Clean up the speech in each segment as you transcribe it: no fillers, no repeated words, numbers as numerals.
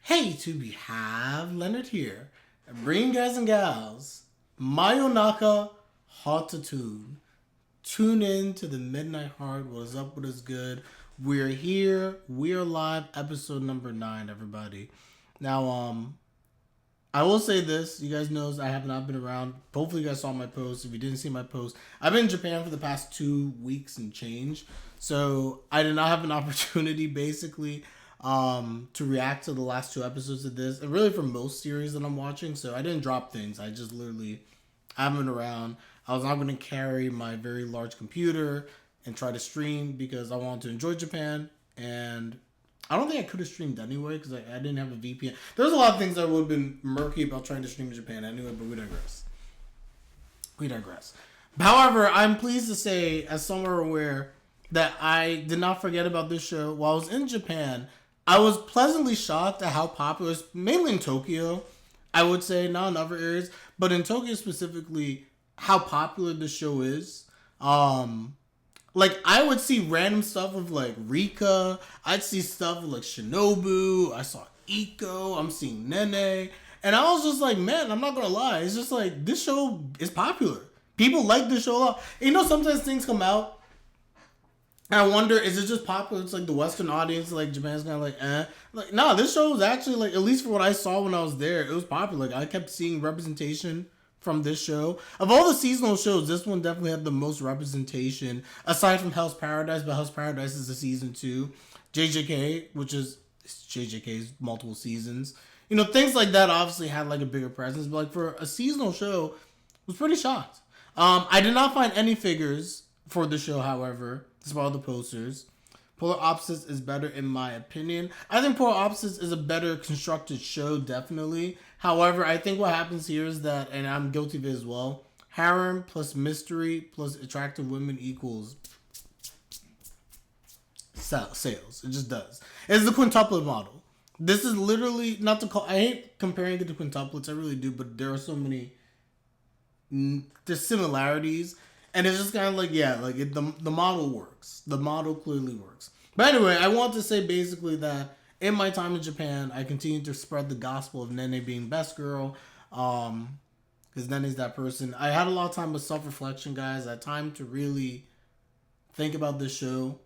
Hey, to be have Leonard here, bring guys and gals, Mayonaka hot to tune. Tune in to the Midnight Heart. What is up? What is good? We're here. We are live. Episode number 9. Everybody. Now, I will say this. You guys know I have not been around. Hopefully, you guys saw my post. If you didn't see my post, I've been in Japan for the past 2 weeks and change. So I did not have an opportunity, basically, to react to the last 2 episodes of this, and really for most series that I'm watching. So I didn't drop things. I just literally haven't been around. I was not going to carry my very large computer and try to stream because I wanted to enjoy Japan, and I don't think I could have streamed anyway because I didn't have a VPN. There's a lot of things that would have been murky about trying to stream in Japan anyway, but we digress. We digress. However, I'm pleased to say, as some are aware, that I did not forget about this show. While I was in Japan, I was pleasantly shocked at how popular, mainly in Tokyo, I would say, not in other areas, but in Tokyo specifically, how popular the show is. Like, I would see random stuff with, like, Rika. I'd see stuff with, like, Shinobu. I saw Iko. I'm seeing Nene. And I was just like, man, I'm not going to lie. It's just like, this show is popular. People like this show a lot. And, you know, sometimes things come out, and I wonder, is it just popular? It's like the Western audience, like, Japan's kind of like, eh. Like, no, this show was actually, like, at least for what I saw when I was there, it was popular. Like, I kept seeing representation from this show. Of all the seasonal shows, this one definitely had the most representation, aside from Hell's Paradise, but Hell's Paradise is a season 2. JJK, which is JJK's multiple seasons. You know, things like that obviously had, like, a bigger presence, but, like, for a seasonal show, I was pretty shocked. I did not find any figures for the show, however, despite all the posters. Polar Opposites is better in my opinion. I think Polar Opposites is a better constructed show, definitely. However, I think what happens here is that, and I'm guilty of it as well, harem plus mystery plus attractive women equals sales. It just does. It's the quintuplet model. This is literally, not to call, I hate comparing it to quintuplets, I really do, but there are so many, there's similarities. And it's just kind of like, yeah, like the model works. The model clearly works. But anyway, I want to say basically that in my time in Japan, I continue to spread the gospel of Nene being best girl. Because Nene's that person. I had a lot of time with self-reflection, guys. I had time to really think about this show.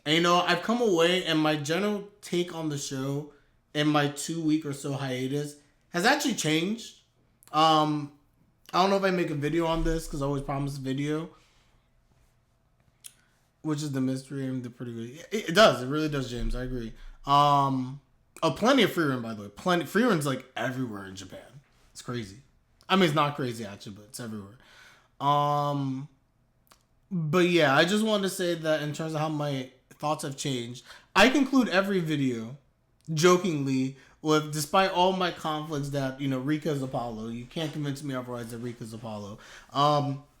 And, you know, I've come away, and my general take on the show in my 2-week or so hiatus has actually changed. I don't know if I make a video on this because I always promise a video, which is the mystery and the pretty good. It does. It really does, James. I agree. Plenty of free run, by the way. Plenty. Free run's like everywhere in Japan. It's crazy. I mean, it's not crazy actually, but it's everywhere. But yeah, I just wanted to say that in terms of how my thoughts have changed, I conclude every video jokingly with, despite all my conflicts, that, you know, Rika's Apollo. You can't convince me otherwise that Rika's Apollo.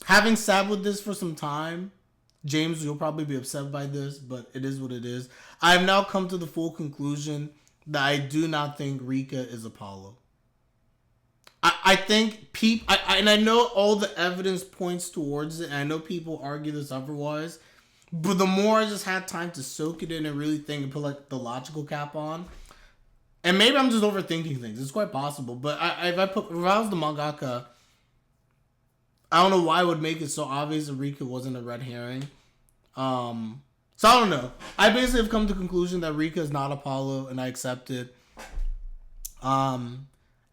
Having sat with this for some time, James, you'll probably be upset by this, but it is what it is. I have now come to the full conclusion that I do not think Rika is Apollo. I think and I know all the evidence points towards it, and I know people argue this otherwise, but the more I just had time to soak it in and really think and put, like, the logical cap on, and maybe I'm just overthinking things. It's quite possible. But if I was the mangaka, I don't know why I would make it so obvious that Rika wasn't a red herring. So I don't know. I basically have come to the conclusion that Rika is not Apollo, and I accept it. I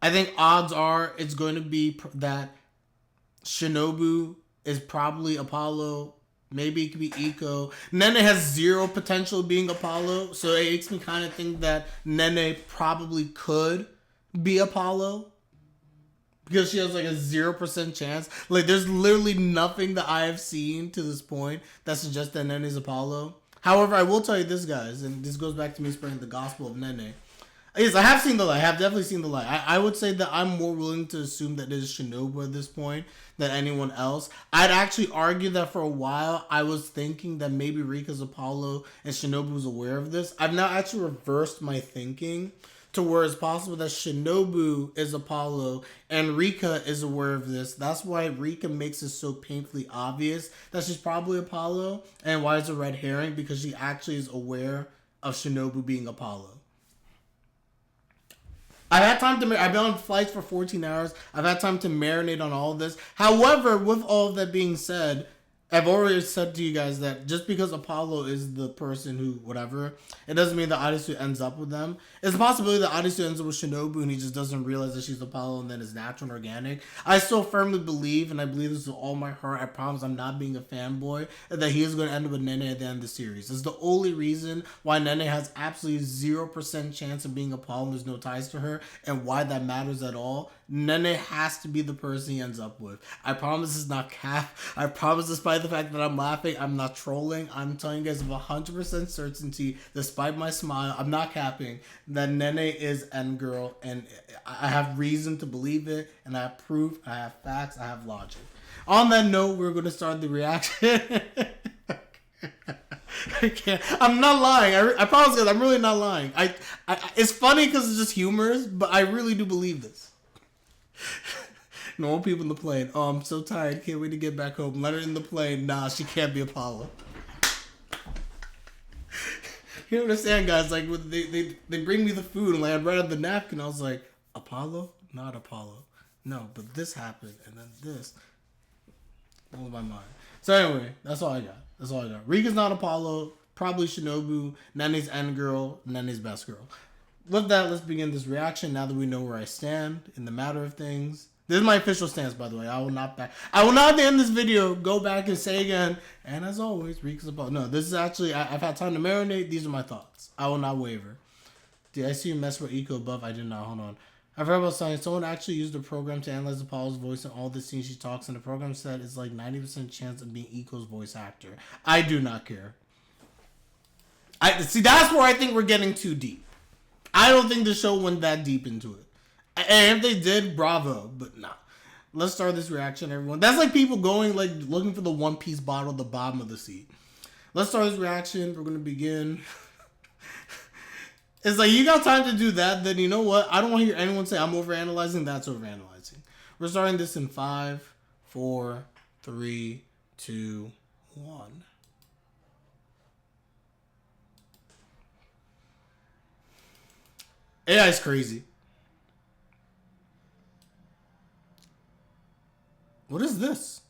think odds are it's going to be that Shinobu is probably Apollo. Maybe it could be Iko. Nene has zero potential being Apollo, so it makes me kind of think that Nene probably could be Apollo because she has like a 0% chance. Like, there's literally nothing that I have seen to this point that suggests that Nene is Apollo. However, I will tell you this, guys, and this goes back to me spreading the gospel of Nene. Yes, I have seen the light. I have definitely seen the light. I would say that I'm more willing to assume that it is Shinobu at this point than anyone else. I'd actually argue that for a while I was thinking that maybe Rika's Apollo and Shinobu was aware of this. I've now actually reversed my thinking to where it's possible that Shinobu is Apollo and Rika is aware of this. That's why Rika makes it so painfully obvious that she's probably Apollo, and why it's a red herring, because she actually is aware of Shinobu being Apollo. I've had time to. I've been on flights for 14 hours. I've had time to marinate on all of this. However, with all of that being said, I've already said to you guys that just because Apollo is the person who whatever, it doesn't mean that Arisu ends up with them. It's a possibility that Arisu ends up with Shinobu and he just doesn't realize that she's Apollo and then is natural and organic. I still firmly believe, and I believe this with all my heart, I promise I'm not being a fanboy, that he is going to end up with Nene at the end of the series. It's the only reason why Nene has absolutely 0% chance of being Apollo and there's no ties to her, and why that matters at all. Nene has to be the person he ends up with. I promise this is not cap. I promise, despite the fact that I'm laughing, I'm not trolling. I'm telling you guys with 100% certainty, despite my smile, I'm not capping, that Nene is End Girl, and I have reason to believe it, and I have proof, I have facts, I have logic. On that note, we're going to start the reaction. I can't. I'm not lying. I promise guys, I'm really not lying. It's funny because it's just humorous, but I really do believe this. Normal people in the plane. Oh, I'm so tired. Can't wait to get back home. Let her in the plane. Nah, she can't be Apollo. You understand, guys? Like, they bring me the food, and like I read on the napkin, I was like, Apollo? Not Apollo. No, but this happened, and then this. Blew my mind. So anyway, that's all I got. Rika's not Apollo. Probably Shinobu. Nene's End Girl. Nene's Best Girl. With that, let's begin this reaction now that we know where I stand in the matter of things. This is my official stance, by the way. I will not at the end of this video go back and say again, and as always, Rika's Apollo. No, this is actually, I've had time to marinate. These are my thoughts. I will not waver. Did I see you mess with Iko above? I did not. Hold on. I've heard about something. Someone actually used a program to analyze Apollo's voice and all the scenes she talks, and the program said it's like 90% chance of being Iko's voice actor. I do not care. See, that's where I think we're getting too deep. I don't think the show went that deep into it. And if they did, bravo. But nah. Let's start this reaction, everyone. That's like people going, like, looking for the One Piece bottle at the bottom of the seat. Let's start this reaction. We're going to begin. It's like, you got time to do that, then you know what? I don't want to hear anyone say I'm overanalyzing. That's overanalyzing. We're starting this in 5, 4, 3, 2, 1. AI is crazy. What is this?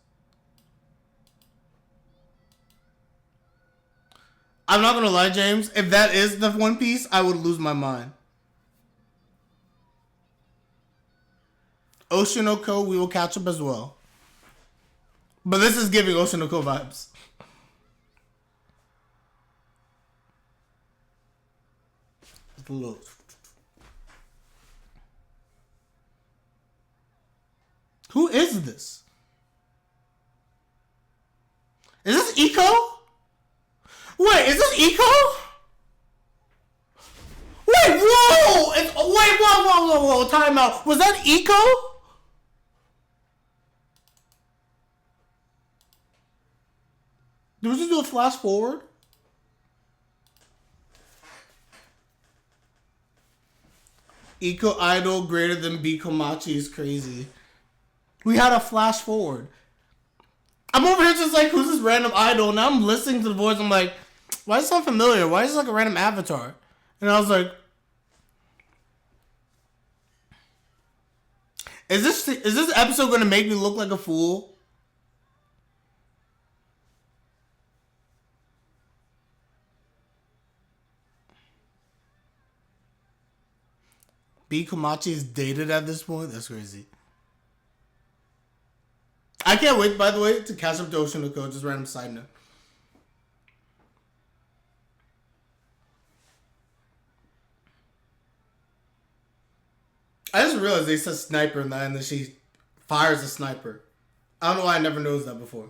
I'm not gonna lie, James. If that is the One Piece, I would lose my mind. Oshinoko, we will catch up as well. But this is giving Oshinoko vibes. Just a little. Who is this? Is this Iko? Wait, is this Iko? Wait, whoa! Whoa! Time out. Was that Iko? Did we just do a flash forward? Iko idol greater than B Komachi is crazy. We had a flash forward. I'm over here just like, who's this random idol? And I'm listening to the voice. I'm like, why does it sound familiar? Why is it like a random avatar? And I was like, is this episode going to make me look like a fool? B Komachi is dated at this point? That's crazy. I can't wait, by the way, to catch up to Oshinoko. Just random side note. I just realized they said sniper in that, and then she fires a sniper. I don't know why I never noticed that before.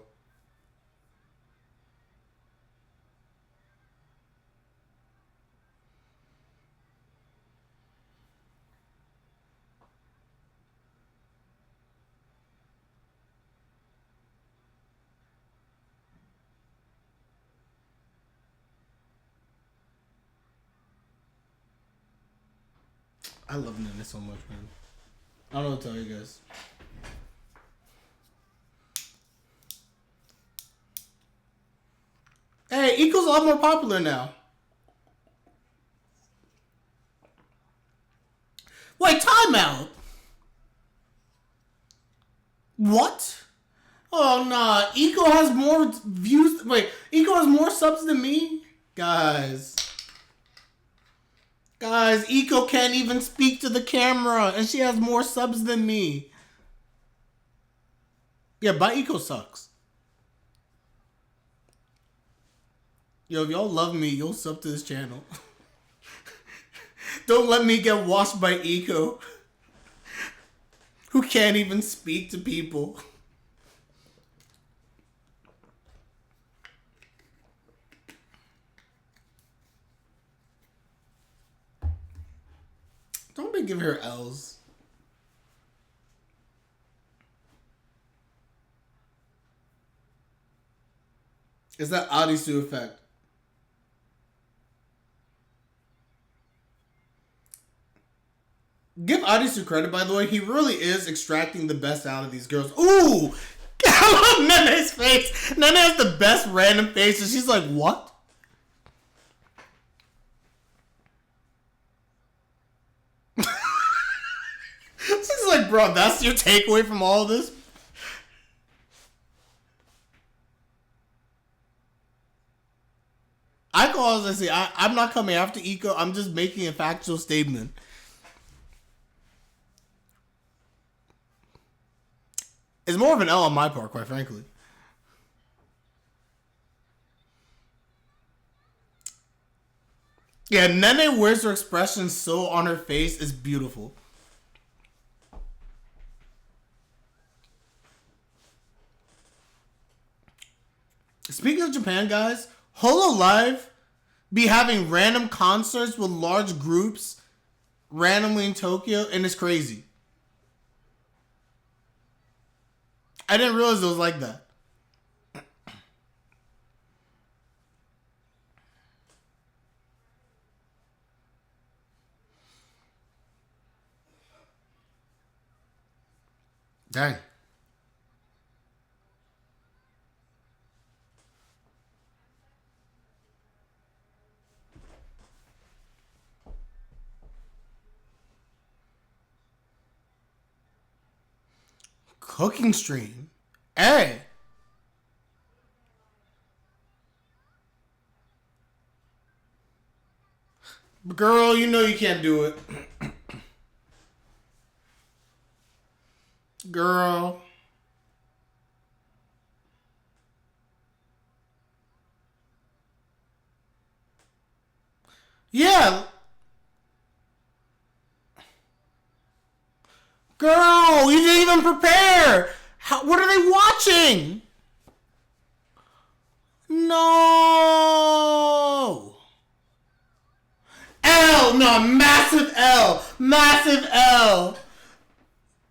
I love Nene so much, man. I don't know what to tell you guys. Hey, Iko's a lot more popular now. Wait, time out. What? Oh, nah. Iko has more views. Wait, Iko has more subs than me? Guys, Iko can't even speak to the camera, and she has more subs than me. Yeah, but Iko sucks. Yo, if y'all love me, you'll sub to this channel. Don't let me get washed by Iko, who can't even speak to people. Don't be giving her L's. It's that Adisu effect. Give Adisu credit, by the way. He really is extracting the best out of these girls. Ooh! I love Nene's face. Nene has the best random faces. She's like, what? She's like, bro, that's your takeaway from all of this? I can honestly say, I'm not coming after Iko. I'm just making a factual statement. It's more of an L on my part, quite frankly. Yeah, Nene wears her expression so on her face is beautiful. Speaking of Japan, guys, HoloLive be having random concerts with large groups randomly in Tokyo, and it's crazy. I didn't realize it was like that. Dang. Cooking stream. Hey. Girl, you know you can't do it. Girl. Yeah. Girl, you didn't even prepare. What are they watching? No. L. No, massive L. Massive L.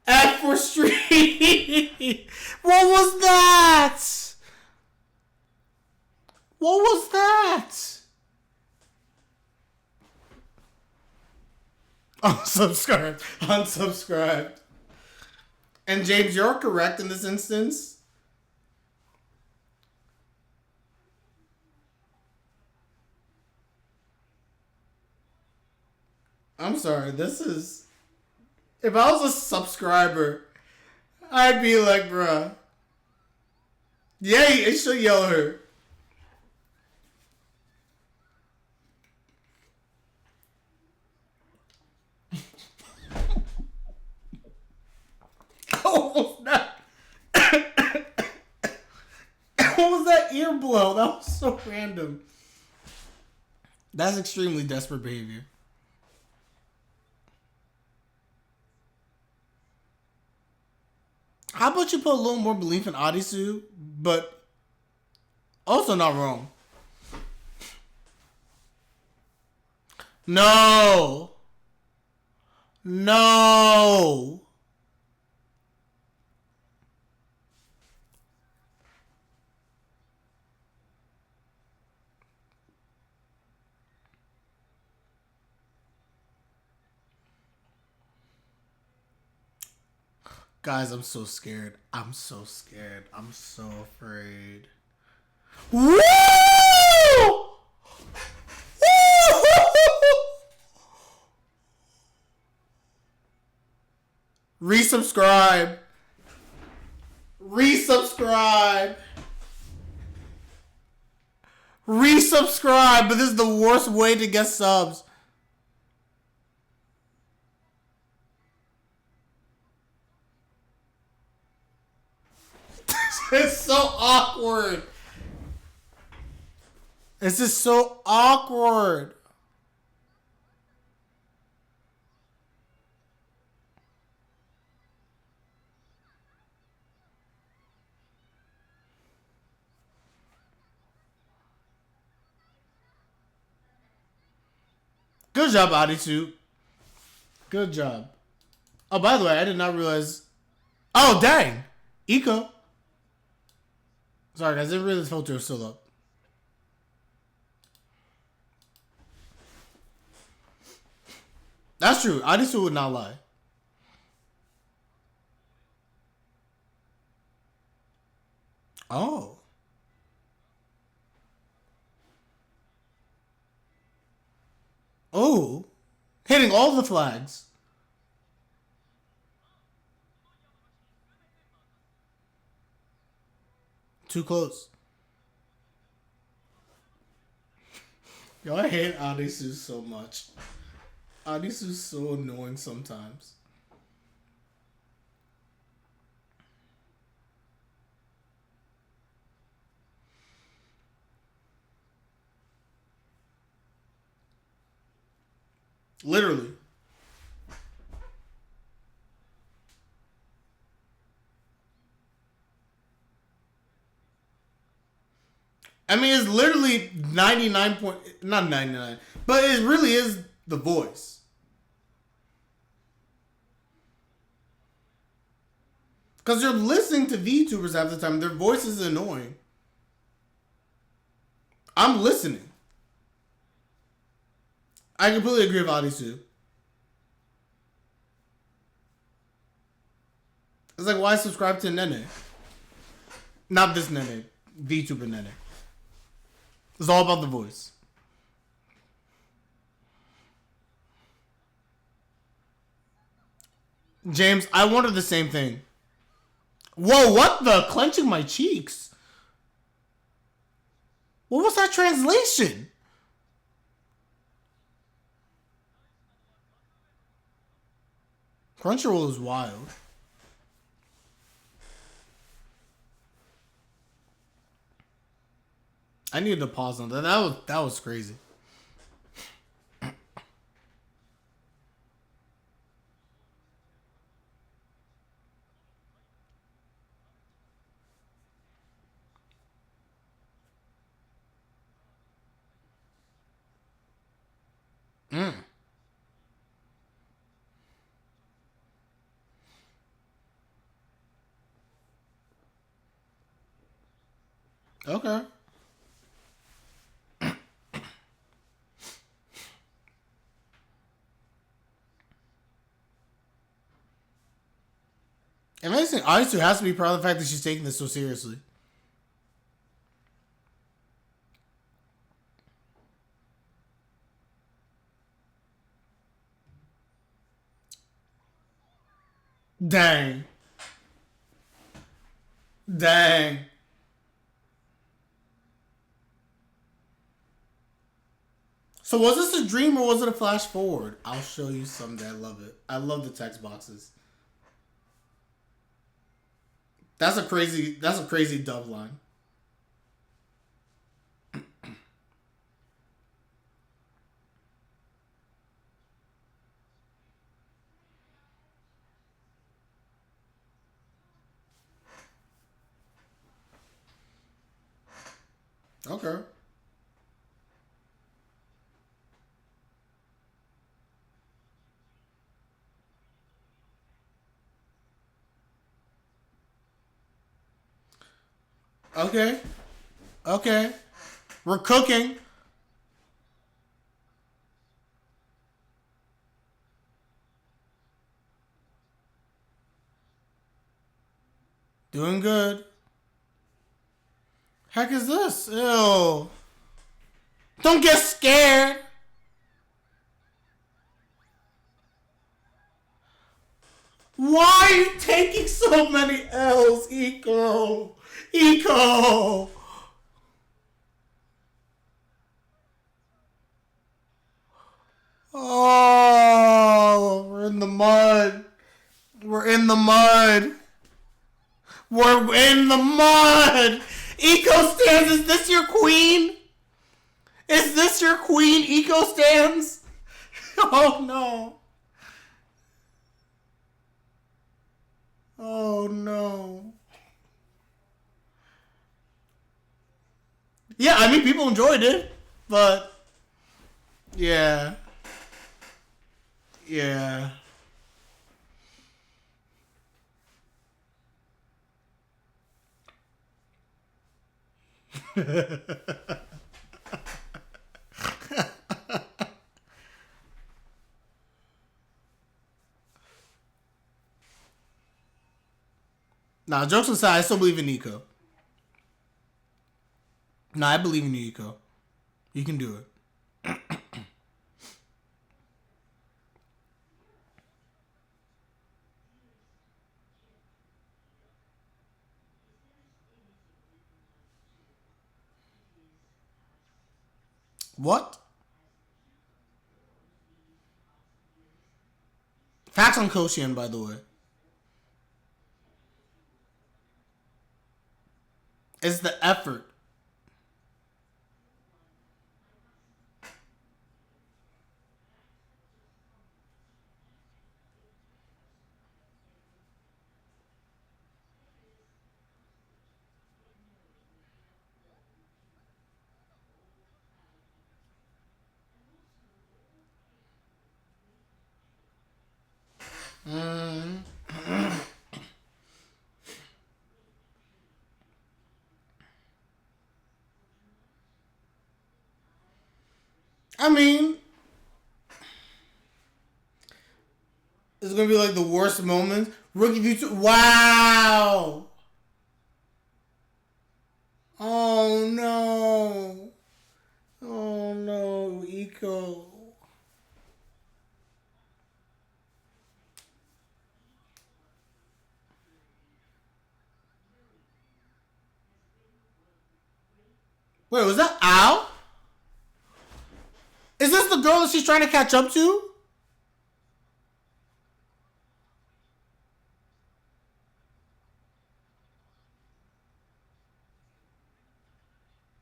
F for street. What was that? What was that? Unsubscribed. Unsubscribed. And James, you're correct in this instance. I'm sorry, this is... If I was a subscriber, I'd be like, bruh. Yeah, it should yell at her. What was that? What was that ear blow? That was so random. That's extremely desperate behavior. How about you put a little more belief in Adisu, but also not wrong. No. No. Guys, I'm so scared. I'm so scared. I'm so afraid. Woo! Woo! Resubscribe. Resubscribe. Resubscribe, but this is the worst way to get subs. It's so awkward. This is so awkward. Good job, Adisu. Good job. Oh, by the way, I did not realize. Oh, dang. Iko. Sorry, guys. I didn't realize the filter was still up. That's true. Adisu would not lie. Oh. Oh. Hitting all the flags. Too close. Yo, I hate Adisu so much. Adisu's so annoying sometimes. Literally. I mean, it's literally 99 point, not 99, but it really is the voice. Because you're listening to VTubers half the time. Their voice is annoying. I'm listening. I completely agree with Adisu. It's like, why subscribe to Nene? Not this Nene. VTuber Nene. It's all about the voice. James, I wonder the same thing. Whoa, what the? Clenching my cheeks. What was that translation? Crunchyroll is wild. I needed to pause on that. That was crazy. Okay. If anything, Aisu has to be proud of the fact that she's taking this so seriously. Dang. Dang. So was this a dream or was it a flash forward? I'll show you someday. I love it. I love the text boxes. That's a crazy dub line. Okay. Okay. Okay. We're cooking. Doing good. Heck is this? Ew. Don't get scared. Why are you taking so many L's, Iko? Iko! Oh, we're in the mud. We're in the mud. We're in the mud. Eco stands, is this your queen? Is this your queen, Eco stands? Oh no. Oh no. Yeah, I mean, people enjoyed it, but yeah. Yeah. Nah, jokes aside, I still believe in Nico. Nah, I believe in you, Nico. You can do it. What? Facts on Koshian, by the way. It's the effort. Mm. I mean, it's gonna be like the worst moments. Rookie future. Wow. Oh no. Oh no, Eco. Wait, was that Al? Is this the girl that she's trying to catch up to?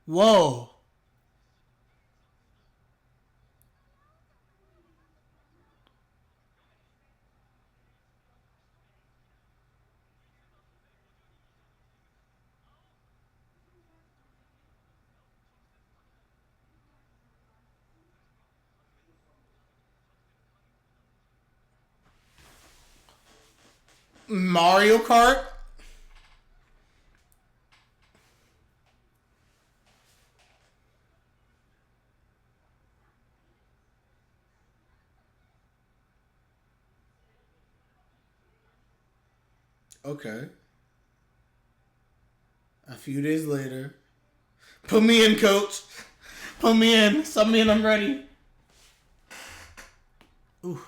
Whoa. Mario Kart? Okay. A few days later. Put me in, coach. Put me in. Sub me in, I'm ready. Ooh.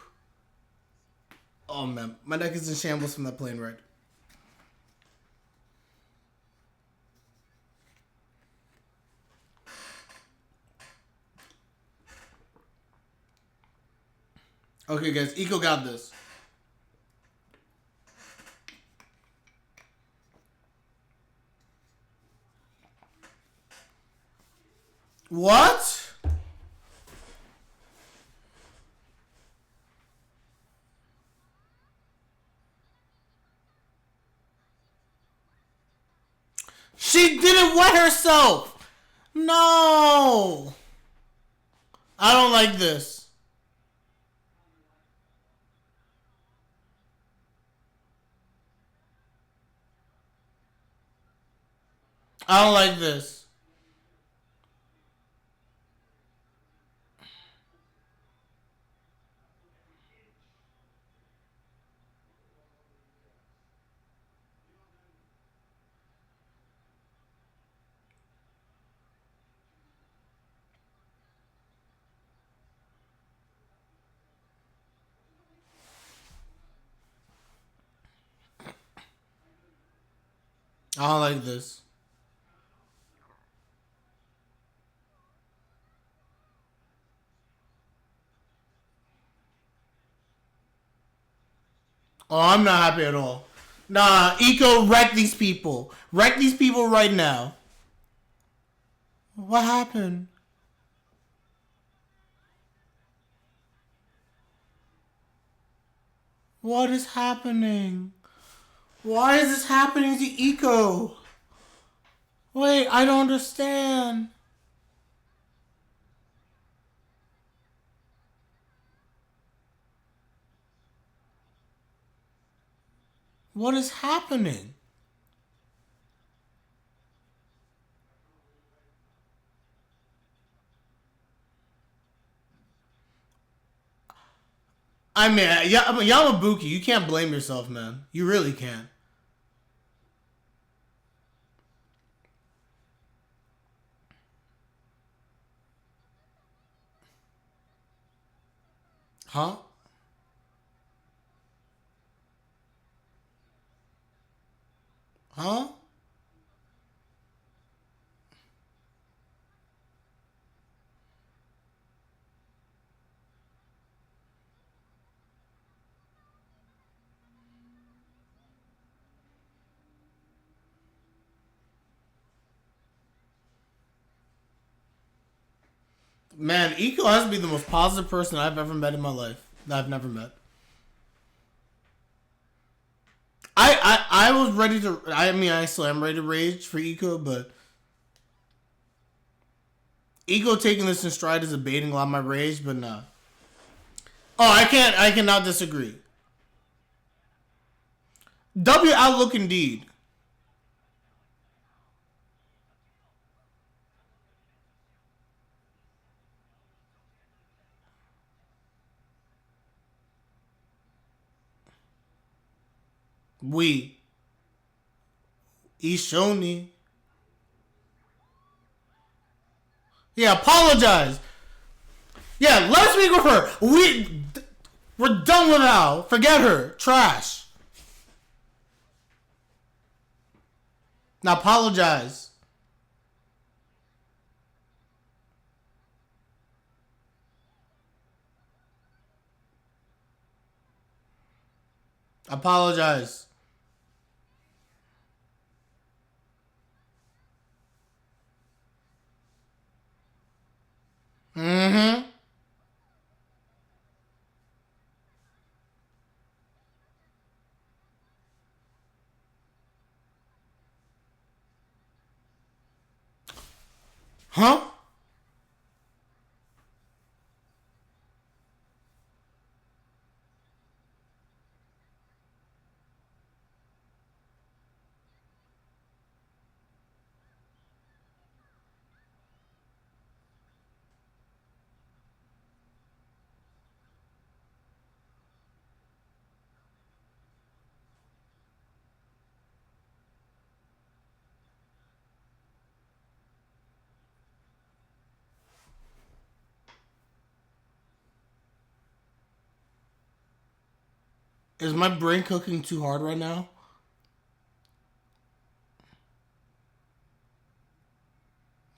Oh man, my neck is in shambles from that plane ride. Okay, guys, Eco got this. What? She didn't wet herself. No. I don't like this. I don't like this. I don't like this. Oh, I'm not happy at all. Nah, Iko, wreck these people. Wreck these people right now. What happened? What is happening? Why is this happening to Iko? Wait, I don't understand. What is happening? I mean, Yamabuki, you can't blame yourself, man. You really can't. Huh? Huh? Man, Iko has to be the most positive person I've ever met in my life. That I've never met. I was ready to. I mean, I still am ready to rage for Iko, but Iko taking this in stride is abating a lot of my rage, but nah. Oh, I can't. I cannot disagree. W outlook indeed. We. Ishoni. Yeah, apologize. Yeah, let's speak with her. We're done with her. Forget her. Trash. Now apologize. Apologize. Mm-hmm. Huh? Is my brain cooking too hard right now?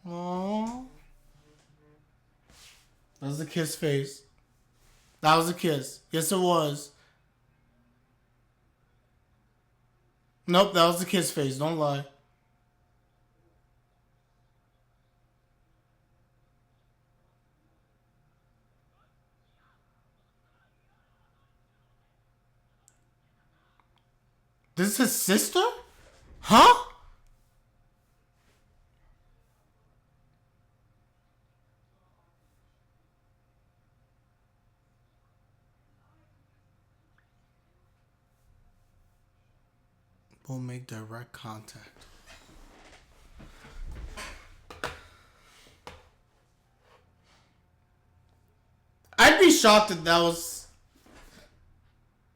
Aww. That was a kiss face. That was a kiss. Yes, it was. Nope, that was a kiss face. Don't lie. This is his sister? Huh? We'll make direct contact. I'd be shocked if that was.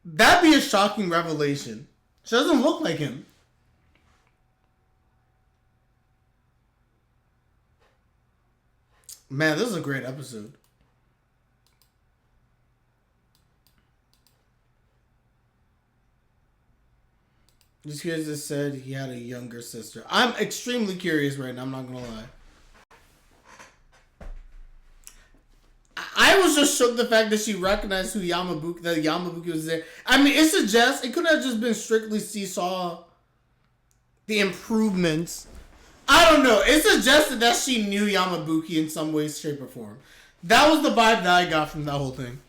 That'd be a shocking revelation. She doesn't look like him. Man, this is a great episode. This kid just said he had a younger sister. I'm extremely curious right now. I'm not gonna lie. I was just shook the fact that she recognized that Yamabuki was there. I mean, it could have just been strictly Seesaw, the improvements. I don't know. It suggested that she knew Yamabuki in some way, shape, or form. That was the vibe that I got from that whole thing.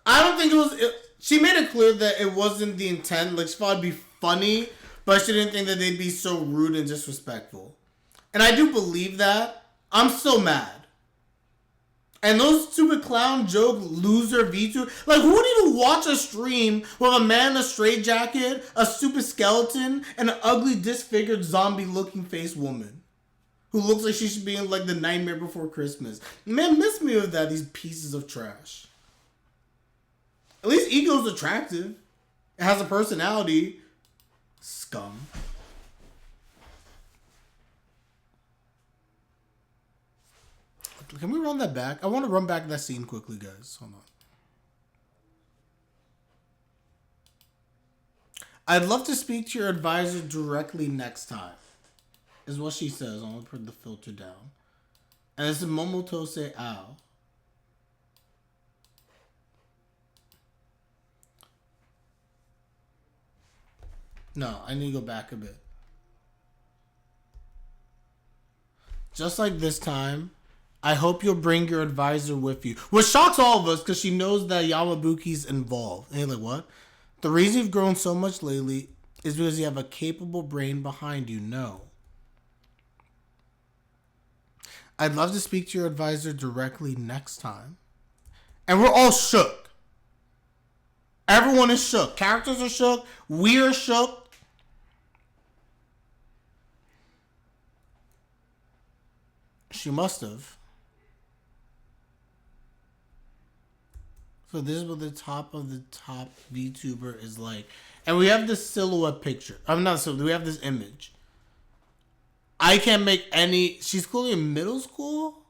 I don't think it was. She made it clear that it wasn't the intent. Like, she thought it'd be funny, but she didn't think that they'd be so rude and disrespectful. And I do believe that. I'm still mad. And those stupid clown joke loser V2. Like, who need to watch a stream with a man in a straitjacket, a stupid skeleton, and an ugly disfigured zombie looking face woman? Who looks like she should be in like the Nightmare Before Christmas. Man, miss me with that, these pieces of trash. At least Iko's attractive. It has a personality. Scum. Can we run that back? I want to run back that scene quickly, guys. Hold on. I'd love to speak to your advisor directly next time. Is what she says. I'm going to put the filter down. And it's a Momotose Ao. No, I need to go back a bit. Just like this time, I hope you'll bring your advisor with you. Which shocks all of us because she knows that Yamabuki's involved. And you're like, what? The reason you've grown so much lately is because you have a capable brain behind you. No. I'd love to speak to your advisor directly next time. And we're all shook. Everyone is shook. Characters are shook. We're shook. She must have. So this is what the top of the top VTuber is like. And we have this silhouette picture. I'm not silhouette. We have this image. I can't make any... She's clearly in middle school?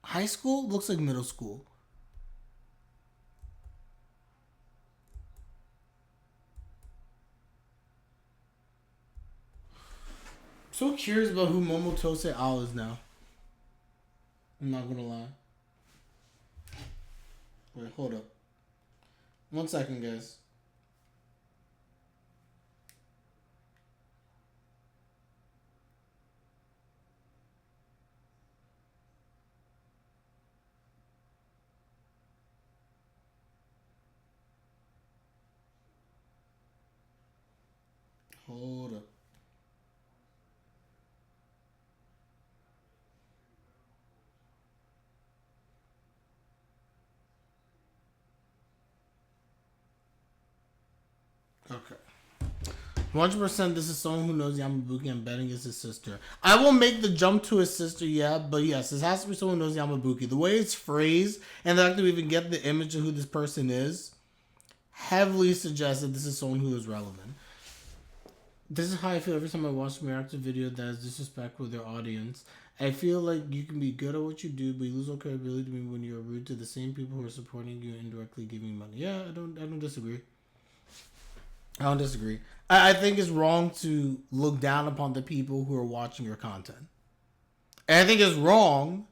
High school? Looks like middle school. So curious about who Momotose Ao is now. I'm not gonna lie. Wait, hold up. 1 second, guys. Hold up. Okay. 100% this is someone who knows Yamabuki. I'm betting it's his sister. I won't make the jump to his sister yet, but yes, this has to be someone who knows Yamabuki. The way it's phrased and the fact that we even get the image of who this person is heavily suggests that this is someone who is relevant. This is how I feel every time I watch a reactive video that is disrespectful to their audience. I feel like you can be good at what you do, but you lose all credibility to me when you're rude to the same people who are supporting you and indirectly giving you money. Yeah, I don't disagree. I don't disagree. I think it's wrong to look down upon the people who are watching your content. And I think it's wrong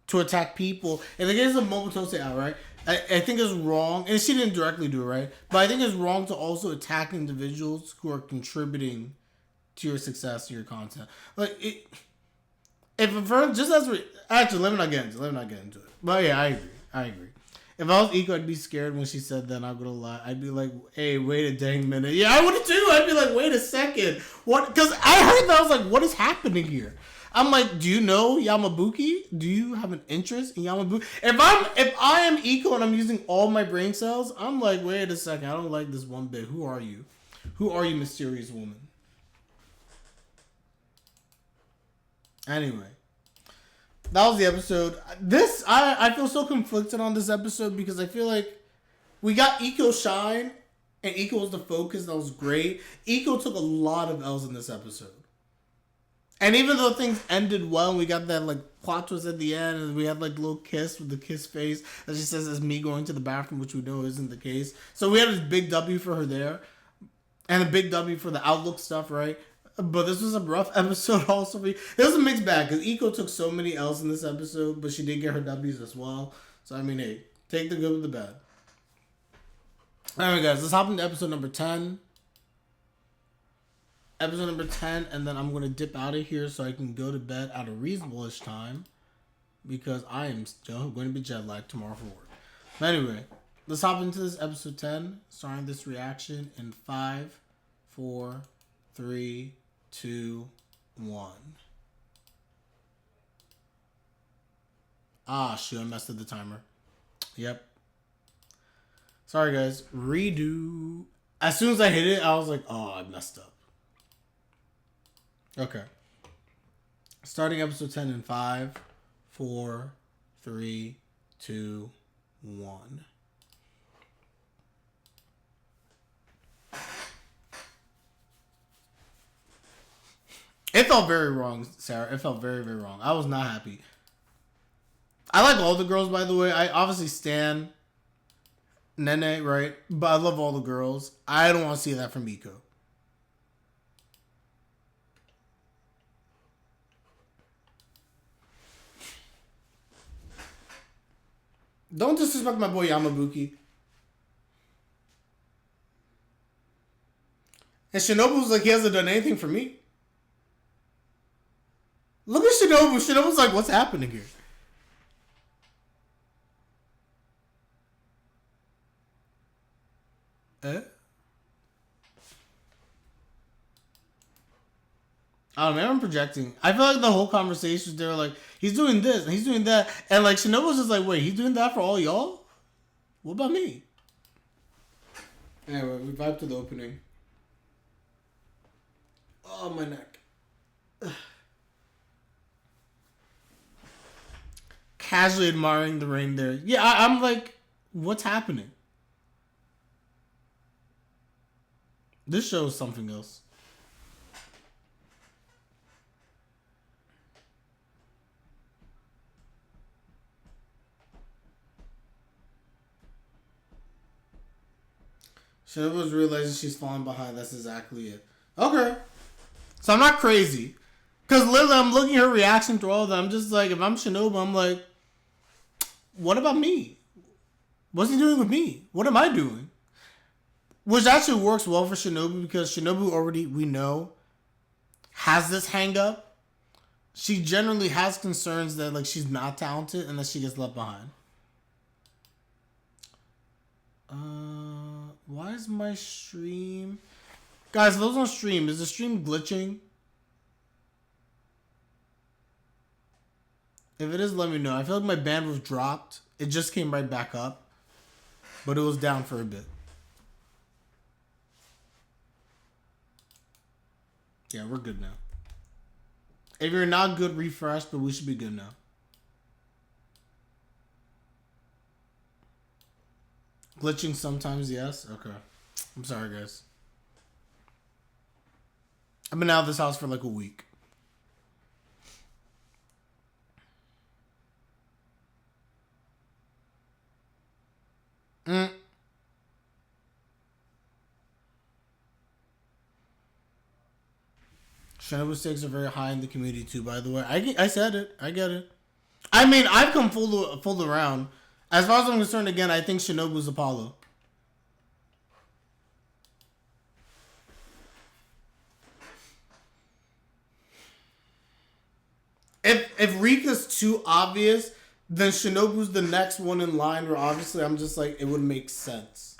to attack people. And the case of Momotose Ao, right? I think it's wrong, and she didn't directly do it, right? But I think it's wrong to also attack individuals who are contributing to your success, to your content. Like, actually, let me not get into it. But yeah, I agree. If I was Iko, I'd be scared when she said that. I'm gonna lie. I'd be like, hey, wait a dang minute. Yeah, I would too. I'd be like, wait a second. What? Because I heard that. I was like, what is happening here? I'm like, do you know Yamabuki? Do you have an interest in Yamabuki? If I am Iko and I'm using all my brain cells, I'm like, wait a second. I don't like this one bit. Who are you? Who are you, mysterious woman? Anyway. That was the episode. I feel so conflicted on this episode because I feel like we got Iko shine and Iko was the focus. That was great. Iko took a lot of L's in this episode. And even though things ended well, and we got that like plot twist at the end, and we had like a little kiss with the kiss face, as she says it's me going to the bathroom, which we know isn't the case. So we had a big W for her there, and a big W for the Outlook stuff, right? But this was a rough episode also. It was a mixed bag because Iko took so many L's in this episode, but she did get her W's as well. So I mean, hey, take the good with the bad. Alright guys, let's hop into episode number 10. Episode number 10, and then I'm going to dip out of here so I can go to bed at a reasonable-ish time because I am still going to be jet lagged tomorrow for work. But anyway, let's hop into this episode 10, starting this reaction in 5, 4, 3, 2, 1. Ah, shoot, I messed up the timer. Yep. Sorry, guys. Redo. As soon as I hit it, I was like, oh, I messed up. Okay. Starting episode 10 in 5, 4, 3, 2, 1. It felt very wrong, Sarah. It felt very, very wrong. I was not happy. I like all the girls, by the way. I obviously stan Nene, right? But I love all the girls. I don't want to see that from Iko. Don't disrespect my boy Yamabuki. And Shinobu's like, he hasn't done anything for me. Look at Shinobu. Shinobu's like, what's happening here? I don't know, maybe I'm projecting. I feel like the whole conversation, they were like, he's doing this and he's doing that. And like, Shinobu's just like, wait, he's doing that for all y'all? What about me? Anyway, we vibe to the opening. Oh, my neck. Casually admiring the rain there. Yeah, I'm like, what's happening? This show is something else. Shinobu's realizing she's falling behind. That's exactly it. Okay. So I'm not crazy. Because literally I'm looking at her reaction to all of them. I'm just like, if I'm Shinobu, I'm like, what about me? What's he doing with me? What am I doing? Which actually works well for Shinobu because Shinobu already, we know, has this hang up. She generally has concerns that like she's not talented and that she gets left behind. Why is my stream... Guys, those on stream, is the stream glitching? If it is, let me know. I feel like my bandwidth dropped. It just came right back up. But it was down for a bit. Yeah, we're good now. If you're not good, refresh, but we should be good now. Glitching sometimes, yes? Okay. I'm sorry, guys. I've been out of this house for like a week. Shinobu stakes are very high in the community too, by the way. I said it. I get it. I mean, I've come full around. As far as I'm concerned, again, I think Shinobu's Apollo. If Rika's too obvious, then Shinobu's the next one in line where obviously I'm just like, it would make sense.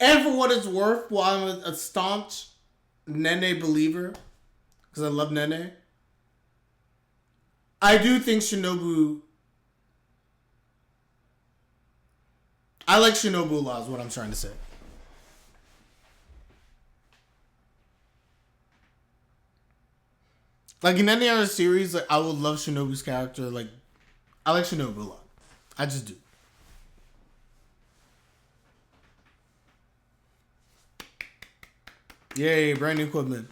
And for what it's worth, while I'm a staunch Nene believer, because I love Nene, I do think Shinobu... I like Shinobu a lot is what I'm trying to say. Like in any other series, like I would love Shinobu's character. Like, I like Shinobu a lot. I just do. Yay, brand new equipment.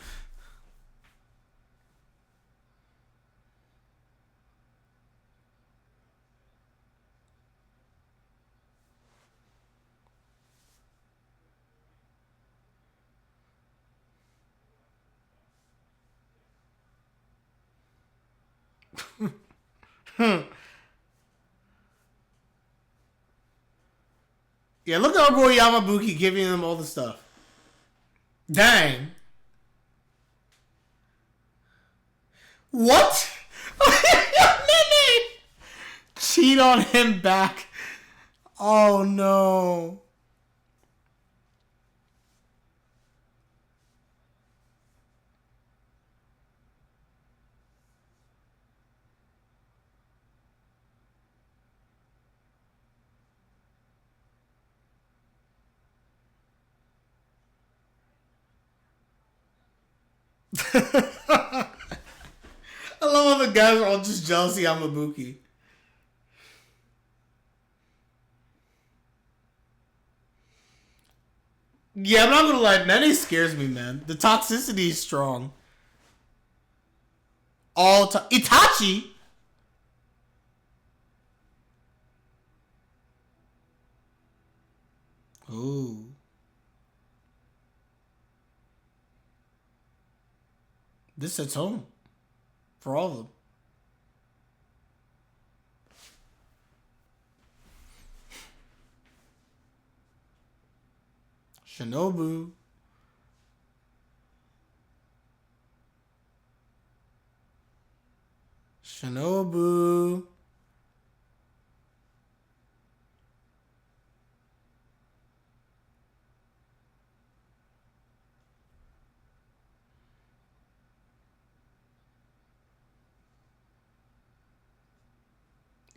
Yeah, look at our boy Yamabuki giving them all the stuff. Dang. What? Cheat on him back. Oh no. I love how the guys are all just jealous of Yamabuki. Yeah, I'm not gonna lie, Nene scares me, man. The toxicity is strong. Itachi? Ooh. This hits home. For all of them. Shinobu. Shinobu.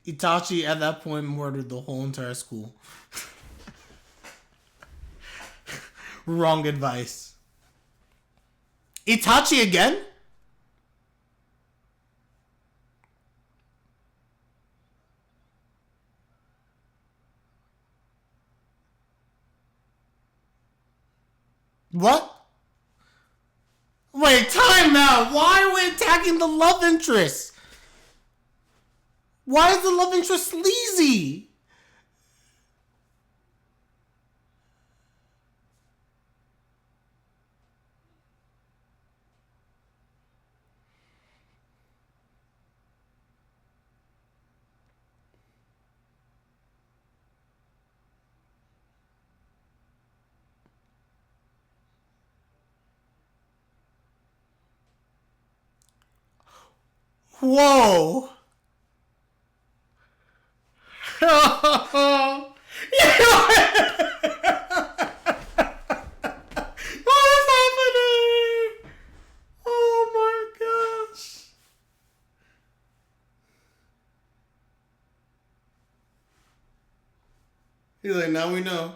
Itachi at that point murdered the whole entire school. Wrong advice. Itachi again? What? Wait, time out. Why are we attacking the love interest? Why is the love interest sleazy? Whoa. What is happening? Oh my gosh. He's like, now we know.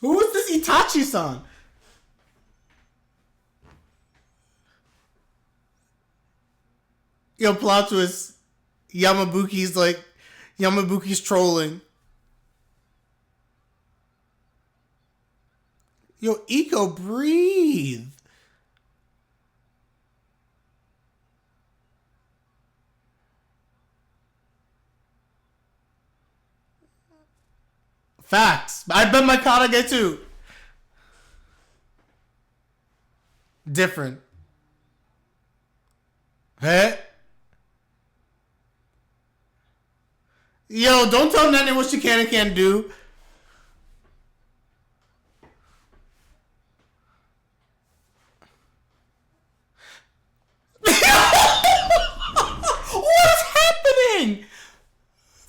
Who is this Itachi-san? Yo, plot twist. Yamabuki's trolling. Yo, Iko, breathe. Facts. I bet my Karage too. Different. Hey? Yo, don't tell Nene what she can and can't do. What's happening?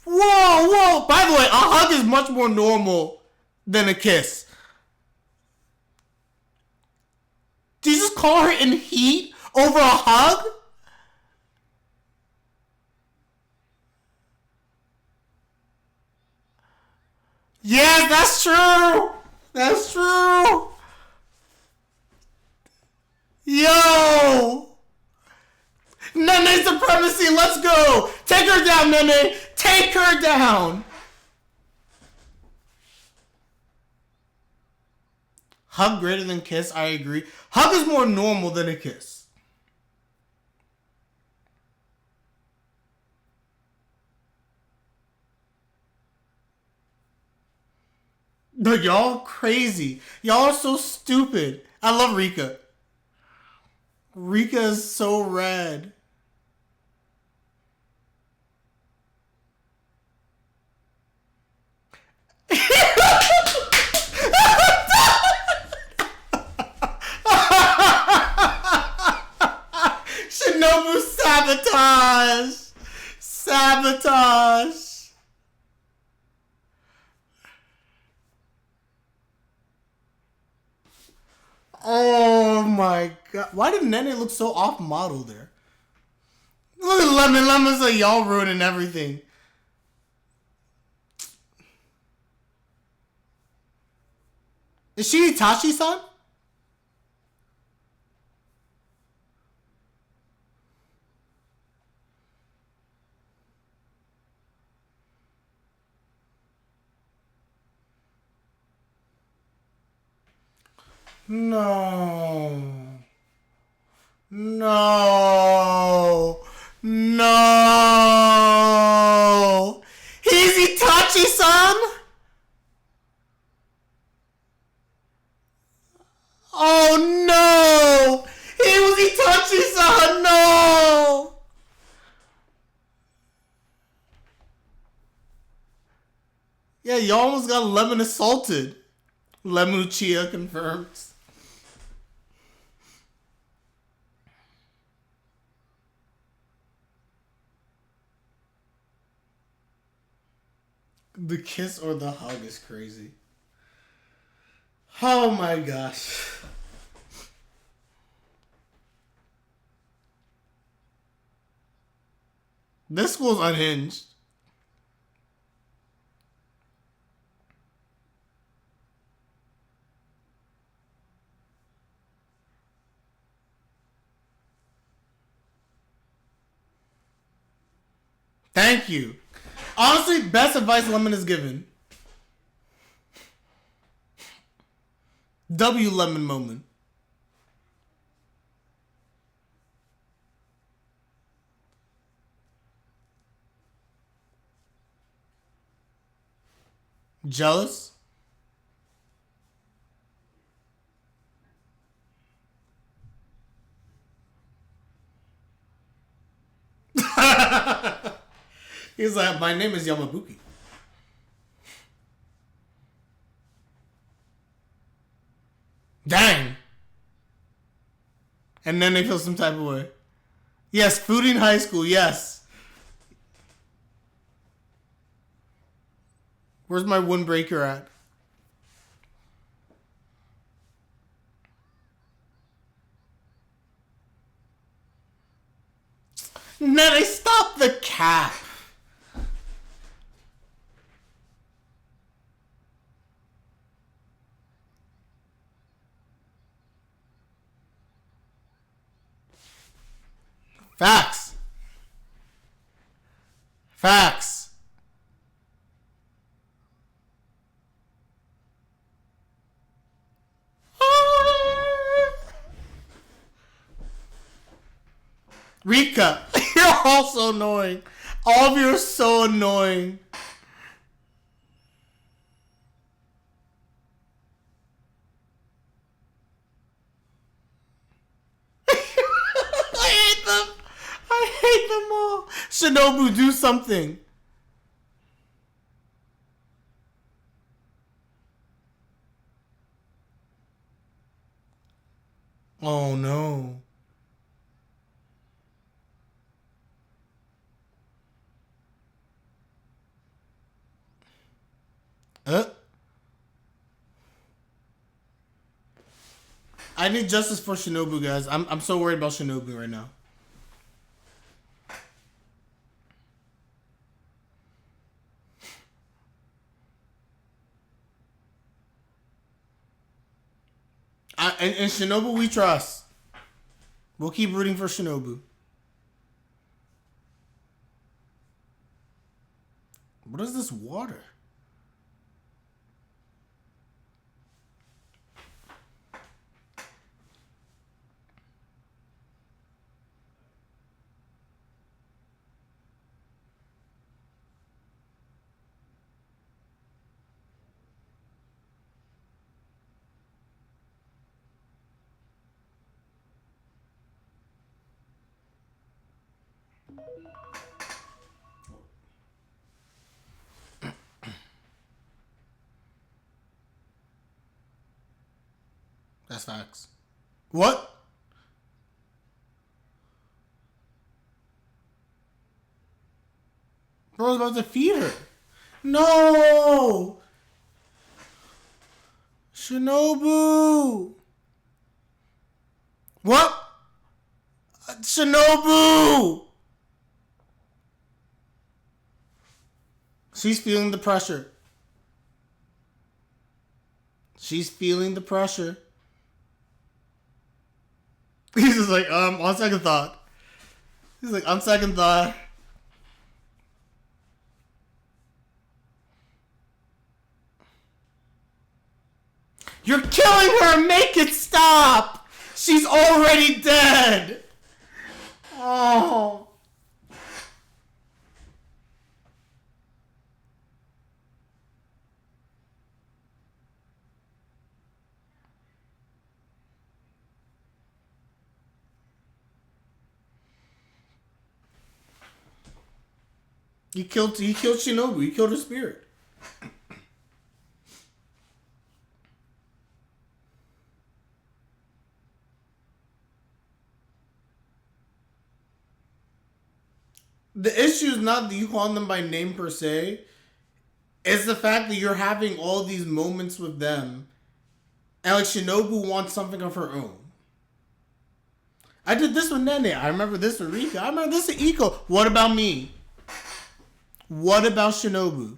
Whoa. By the way, a hug is much more normal than a kiss. Did you just call her in heat over a hug? Yes, that's true. That's true. Yo. Nene supremacy, let's go. Take her down, Nene. Take her down. Hug greater than kiss, I agree. Hug is more normal than a kiss. But y'all crazy. Y'all are so stupid. I love Rika. Rika is so rad. Shinobu sabotage. Sabotage. Oh my god. Why did Nene look so off model there? Look at Lemon. Lemon's like, y'all ruining everything. Is she Itachi-san? No. No. No. He's Itachi-san? Oh no! He was Itachi-san! No! Yeah, you almost got Lemon assaulted. Lemuchia confirms. The kiss or the hug is crazy. Oh my gosh. This school's unhinged. Thank you. Honestly, best advice Lemon has given. W Lemon moment. Jealous? He's like, my name is Yamabuki. Dang. And then they feel some type of way. Yes, food in high school, yes. Where's my windbreaker at? No, they stopped the cap. Facts. Facts. Rika, you're all so annoying. All of you are so annoying. I hate them. I hate them all. Shinobu, do something. Oh no. I need justice for Shinobu, guys. I'm so worried about Shinobu right now. And Shinobu, we trust. We'll keep rooting for Shinobu. What is this water? That's facts. What? Bro's about to feed her. No! Shinobu! What? Shinobu! She's feeling the pressure. She's feeling the pressure. He's just like, on second thought. He's like, on second thought. You're killing her! Make it stop! She's already dead! Oh. He killed Shinobu. He killed her spirit. The issue is not that you call them by name per se. It's the fact that you're having all these moments with them. And like Shinobu wants something of her own. I did this with Nene. I remember this with Rika. I remember this with Iko. What about me? What about Shinobu?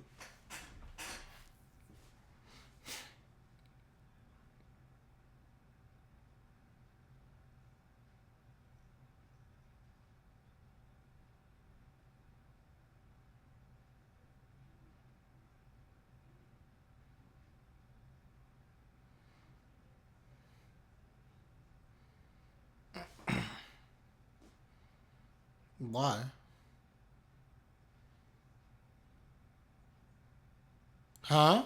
Why? Huh?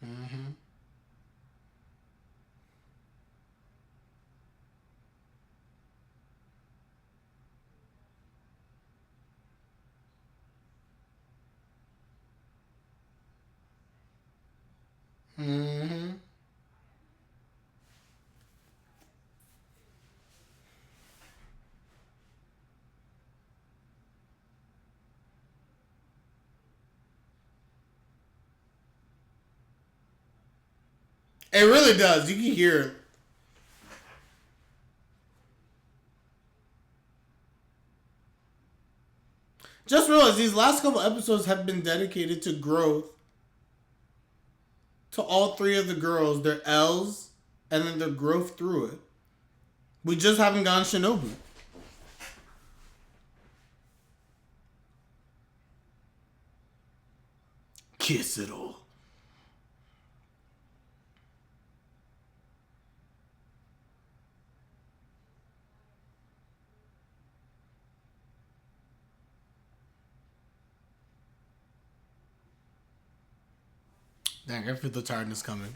Mm-hmm. Mm-hmm. It really does. You can hear it. Just realize these last couple episodes have been dedicated to growth to all three of the girls, their L's, and then their growth through it. We just haven't gotten Shinobu. Kiss it all. Dang, I feel the tiredness coming.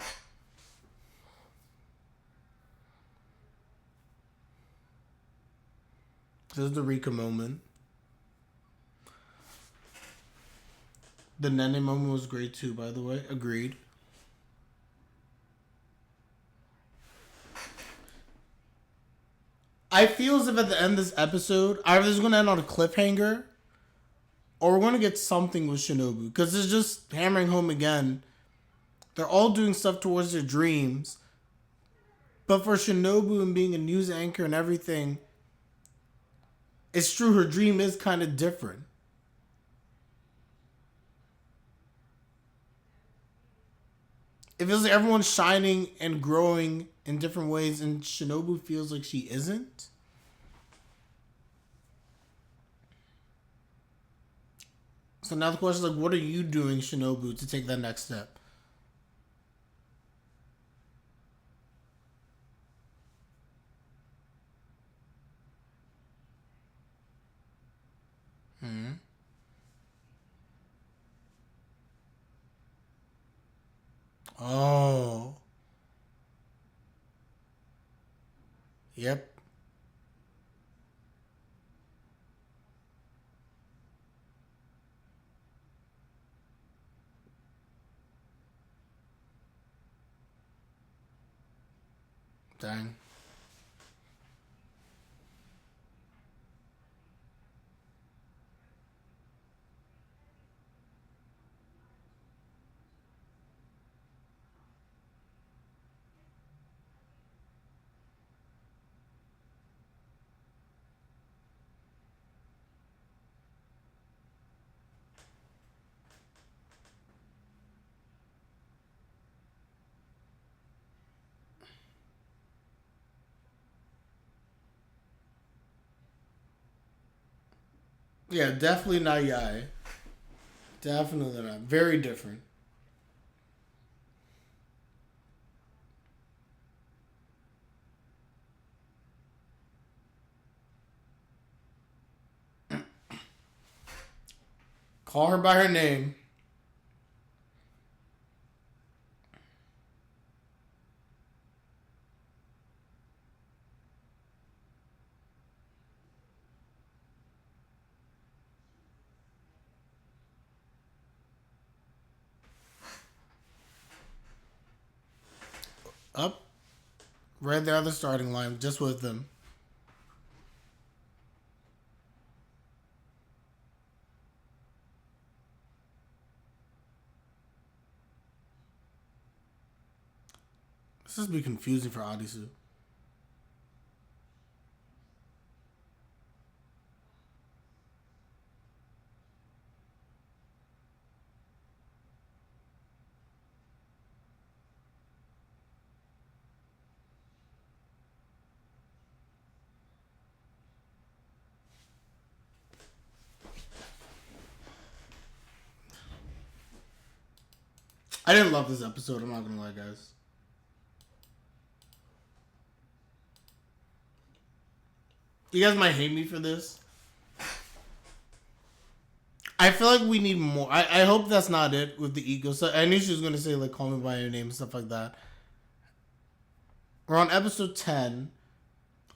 This is the Rika moment. The Nene moment was great too, by the way. Agreed. I feel as if at the end of this episode, either it's going to end on a cliffhanger, or we're going to get something with Shinobu. Because it's just hammering home again. They're all doing stuff towards their dreams. But for Shinobu and being a news anchor and everything, it's true, her dream is kind of different. It feels like everyone's shining and growing in different ways, and Shinobu feels like she isn't. So now the question is, like, what are you doing, Shinobu, to take that next step? Hmm. Oh. Yep. Dang. Yeah, definitely not Yai. Definitely not. Very different. Call her by her name. Up. Right there at the starting line, just with them. This is be confusing for Adisu. I didn't love this episode, I'm not gonna lie, guys. You guys might hate me for this. I feel like we need more. I hope that's not it with the ego stuff. I knew she was gonna say like call me by your name and stuff like that. We're on episode 10.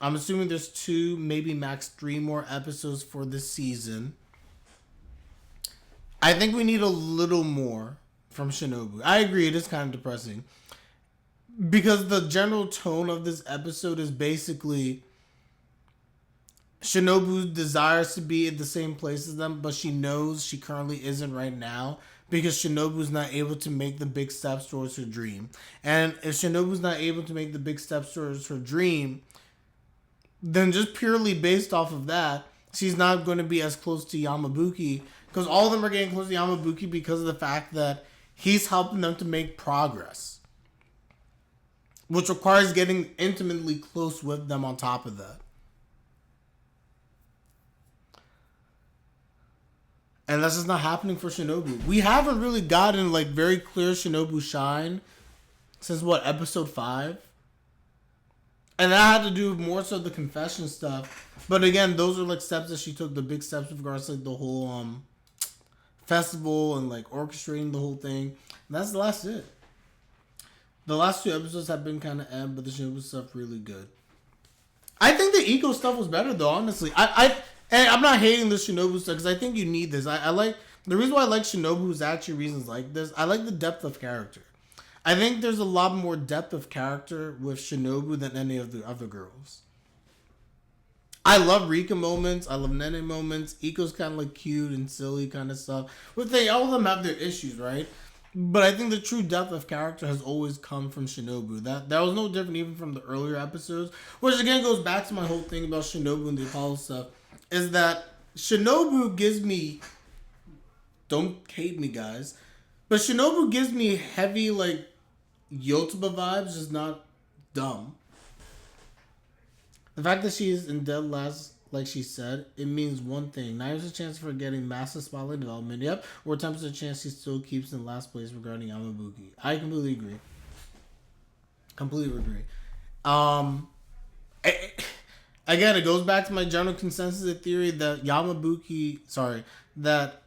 I'm assuming there's 2, maybe max 3 more episodes for this season. I think we need a little more from Shinobu. I agree, it is kind of depressing. Because the general tone of this episode is basically Shinobu desires to be at the same place as them, but she knows she currently isn't right now because Shinobu's not able to make the big steps towards her dream. And if Shinobu's not able to make the big steps towards her dream, then just purely based off of that, she's not going to be as close to Yamabuki because all of them are getting close to Yamabuki because of the fact that he's helping them to make progress, which requires getting intimately close with them on top of that. And that's just not happening for Shinobu. We haven't really gotten like very clear Shinobu shine since what, episode 5? And that had to do with more so the confession stuff. But again, those are like steps that she took, the big steps with regards to like the whole festival and like orchestrating the whole thing. And that's the last it. The last 2 episodes have been kind of but the Shinobu stuff really good. I think the Iko stuff was better though, honestly. And I'm not hating the Shinobu stuff because I think you need this. I like the reason why I like Shinobu is actually reasons like this. I like the depth of character. I think there's a lot more depth of character with Shinobu than any of the other girls. I love Rika moments. I love Nene moments. Iko's kind of like cute and silly kind of stuff. But all of them have their issues, right? But I think the true depth of character has always come from Shinobu. That was no different even from the earlier episodes. Which again goes back to my whole thing about Shinobu and the Apollo stuff. Is that Shinobu gives me, don't hate me guys, but Shinobu gives me heavy like Yotsuba vibes, just not dumb. The fact that she is in dead last, like she said, it means one thing. 90% chance for getting massive spotlight development. Yep. Or 10% chance she still keeps in last place regarding Yamabuki. I completely agree. Completely agree. Um, Again, it goes back to my general consensus theory that that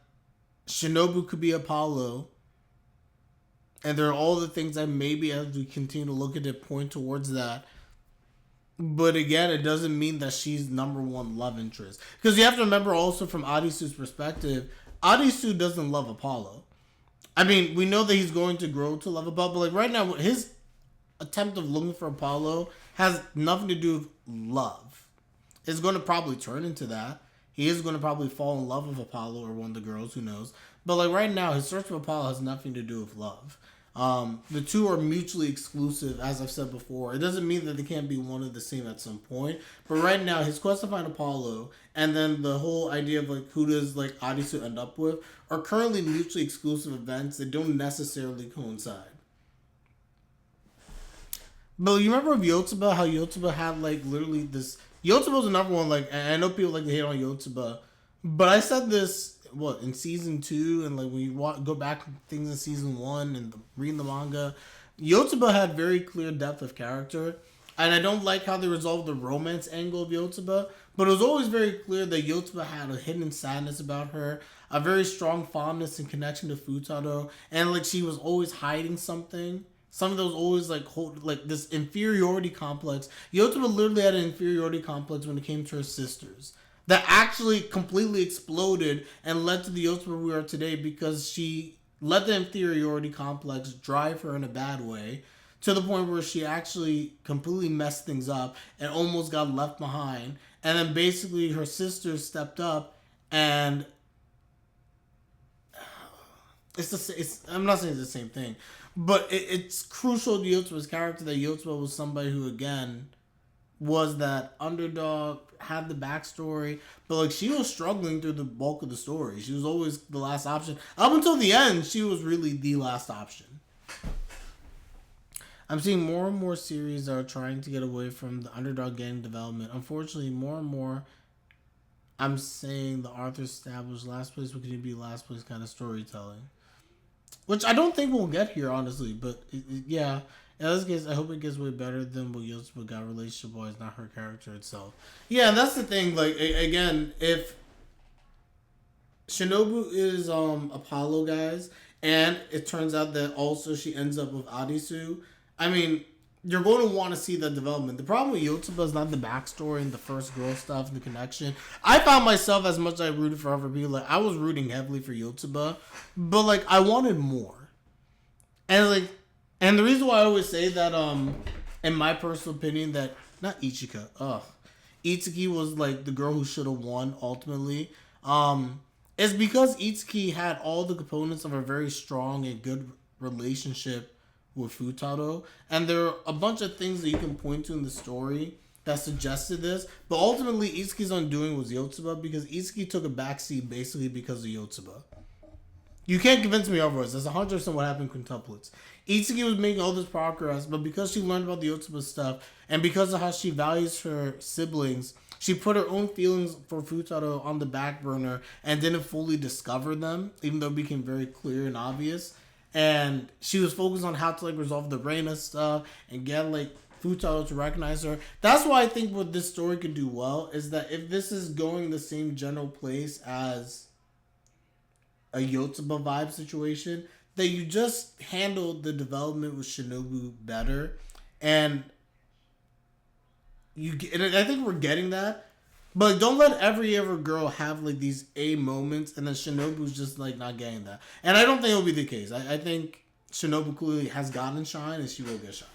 Shinobu could be Apollo. And there are all the things that maybe as we continue to look at it point towards that. But again, it doesn't mean that she's number one love interest. Because you have to remember also from Adisu's perspective, Adisu doesn't love Apollo. I mean, we know that he's going to grow to love Apollo, but like right now, his attempt of looking for Apollo has nothing to do with love. It's going to probably turn into that. He is going to probably fall in love with Apollo or one of the girls, who knows. But like right now, his search for Apollo has nothing to do with love. The two are mutually exclusive, as I've said before. It doesn't mean that they can't be one and the same at some point. But right now, his quest to find Apollo and then the whole idea of like who does like Adisu end up with are currently mutually exclusive events that don't necessarily coincide. But you remember of Yotsuba, how Yotsuba had like literally this. Yotsuba's another one. Like, I know people like to hate on Yotsuba, but I said this in season 2, and like when you go back things in season 1 and reading the manga, Yotsuba had very clear depth of character, and I don't like how they resolved the romance angle of Yotsuba, but it was always very clear that Yotsuba had a hidden sadness about her, a very strong fondness and connection to Futaro, and like she was always hiding something. Some of those always like this inferiority complex. Yotsuba literally had an inferiority complex when it came to her sisters that actually completely exploded and led to the Yotsuba we are today because she let the inferiority complex drive her in a bad way to the point where she actually completely messed things up and almost got left behind. And then basically her sisters stepped up and I'm not saying it's the same thing, but it's crucial to Yotsuba's character that Yotsuba was somebody who, again, was that underdog, had the backstory, but like she was struggling through the bulk of the story. She was always the last option. Up until the end, she was really the last option. I'm seeing more and more series that are trying to get away from the underdog gang development. Unfortunately, more and more, I'm saying the author established last place will continue to be last place kind of storytelling. Which I don't think we'll get here, honestly. But yeah, in this case, I hope it gets way better than what Yotsuba got relationship-wise, not her character itself. Yeah, and that's the thing. Like, again, if Shinobu is Apollo, guys, and it turns out that also she ends up with Adisu, I mean, you're going to want to see that development. The problem with Yotsuba is not the backstory and the first girl stuff and the connection. I found myself, as much as I rooted for other people, like I was rooting heavily for Yotsuba, but like I wanted more. And the reason why I always say that, in my personal opinion, that not Ichika, Itsuki was like the girl who should have won ultimately. Is because Itsuki had all the components of a very strong and good relationship with Futaro, and there are a bunch of things that you can point to in the story that suggested this, but ultimately Itsuki's undoing was Yotsuba because Itsuki took a backseat basically because of Yotsuba. You can't convince me otherwise. That's 100% what happened in quintuplets. Itsuki was making all this progress, but because she learned about the Yotsuba stuff, and because of how she values her siblings, she put her own feelings for Futaro on the back burner and didn't fully discover them, even though it became very clear and obvious. And she was focused on how to like resolve the Reina stuff and get like Futaro to recognize her. That's why I think what this story could do well is that if this is going the same general place as a Yotsuba vibe situation, that you just handled the development with Shinobu better, and and I think we're getting that. But don't let every ever girl have like these A moments, and then Shinobu's just like not getting that. And I don't think it'll be the case. I think Shinobu clearly has gotten shine, and she will get shine.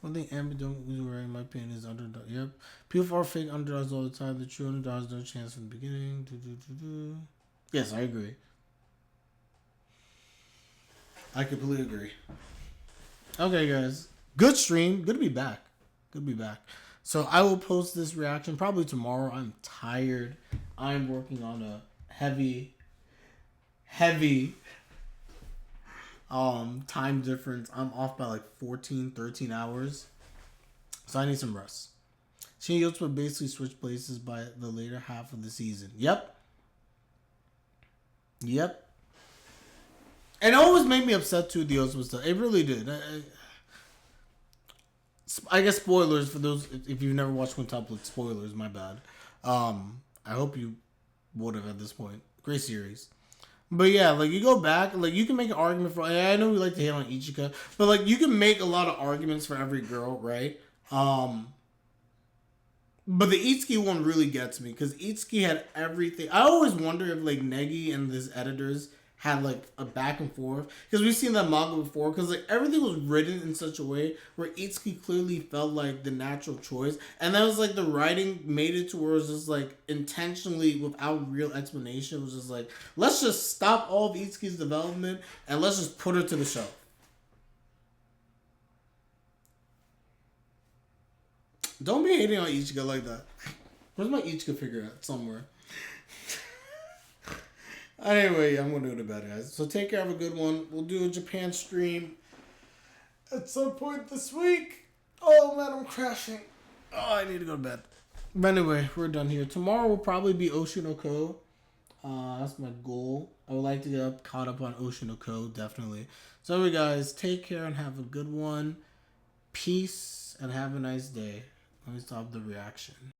One thing Amber don't do right, in my opinion, is underdog. Yep, people are fake underdogs all the time. The true underdog has no chance from the beginning. Yes, I agree. I completely agree. Okay, guys. Good stream. Good to be back. Good to be back. So I will post this reaction probably tomorrow. I'm tired. I'm working on a heavy time difference. I'm off by like 14, 13 hours. So I need some rest. Shin Yotsuba basically switched places by the later half of the season. Yep. And it always made me upset too, the Yotsuba stuff. It really did. I guess spoilers for those, if you've never watched Quintuplet, spoilers, my bad. I hope you would have at this point. Great series. But yeah, like you go back, like you can make an argument for, I know we like to hate on Ichika, but like you can make a lot of arguments for every girl, right? But the Itsuki one really gets me because Itsuki had everything. I always wonder if like Negi and his editors had like a back and forth because we've seen that manga before because like everything was written in such a way where Itsuki clearly felt like the natural choice, and that was like the writing made it to where it was just like intentionally without real explanation. It was just like, let's just stop all of Itsuki's development and let's just put her to the shelf. Don't be hating on Ichika like that. Where's my Ichika figure at? Somewhere. Anyway, I'm going to go to bed, guys. So take care. Have a good one. We'll do a Japan stream at some point this week. Oh, man, I'm crashing. Oh, I need to go to bed. But anyway, we're done here. Tomorrow will probably be Oshinoko. That's my goal. I would like to get caught up on Oshinoko, definitely. So anyway, guys, take care and have a good one. Peace and have a nice day. Let me stop the reaction.